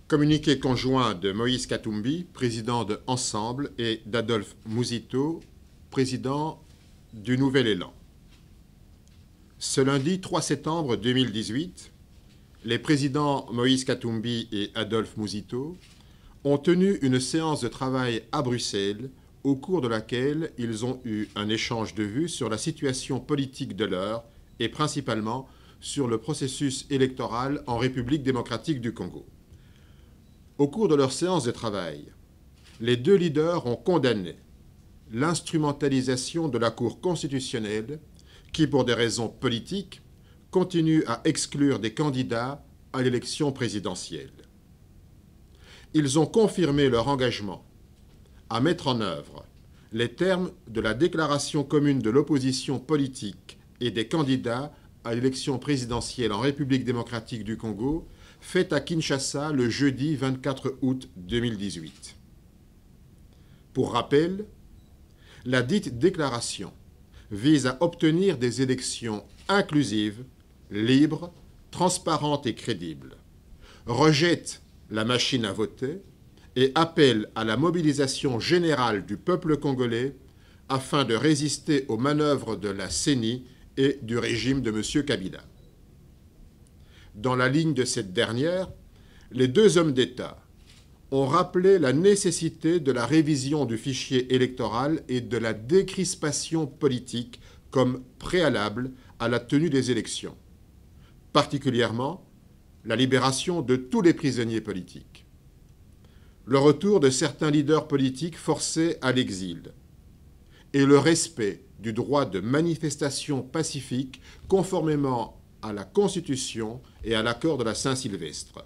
Communiqué conjoint de Moïse Katumbi, président de Ensemble, et d'Adolphe Mouzito, président du Nouvel Élan. Ce lundi 3 septembre 2018, les présidents Moïse Katumbi et Adolphe Mouzito ont tenu une séance de travail à Bruxelles au cours de laquelle ils ont eu un échange de vues sur la situation politique de l'heure et principalement sur le processus électoral en République démocratique du Congo. Au cours de leur séance de travail, les deux leaders ont condamné l'instrumentalisation de la Cour constitutionnelle qui, pour des raisons politiques, continue à exclure des candidats à l'élection présidentielle. Ils ont confirmé leur engagement à mettre en œuvre les termes de la déclaration commune de l'opposition politique et des candidats à l'élection présidentielle en République démocratique du Congo, faite à Kinshasa le jeudi 24 août 2018. Pour rappel, la dite déclaration vise à obtenir des élections inclusives, libres, transparentes et crédibles, rejette la machine à voter et appelle à la mobilisation générale du peuple congolais afin de résister aux manœuvres de la CENI et du régime de M. Kabila. Dans la ligne de cette dernière, les deux hommes d'État ont rappelé la nécessité de la révision du fichier électoral et de la décrispation politique comme préalable à la tenue des élections, particulièrement la libération de tous les prisonniers politiques, le retour de certains leaders politiques forcés à l'exil et le respect du droit de manifestation pacifique conformément à la Constitution et à l'accord de la Saint-Sylvestre.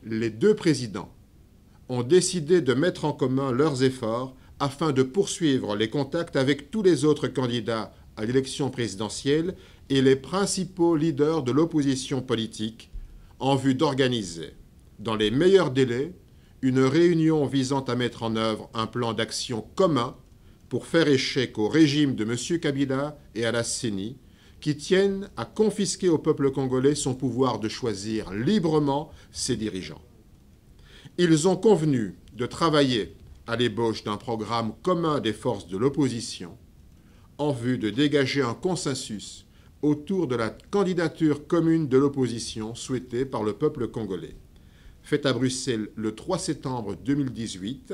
Les deux présidents ont décidé de mettre en commun leurs efforts afin de poursuivre les contacts avec tous les autres candidats à l'élection présidentielle et les principaux leaders de l'opposition politique en vue d'organiser, dans les meilleurs délais, une réunion visant à mettre en œuvre un plan d'action commun pour faire échec au régime de M. Kabila et à la CENI, qui tiennent à confisquer au peuple congolais son pouvoir de choisir librement ses dirigeants. Ils ont convenu de travailler à l'ébauche d'un programme commun des forces de l'opposition en vue de dégager un consensus autour de la candidature commune de l'opposition souhaitée par le peuple congolais. Faite à Bruxelles le 3 septembre 2018,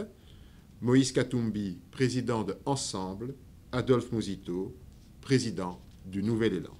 Moïse Katumbi, président de Ensemble, Adolphe Mouzito, président du Nouvel Élan.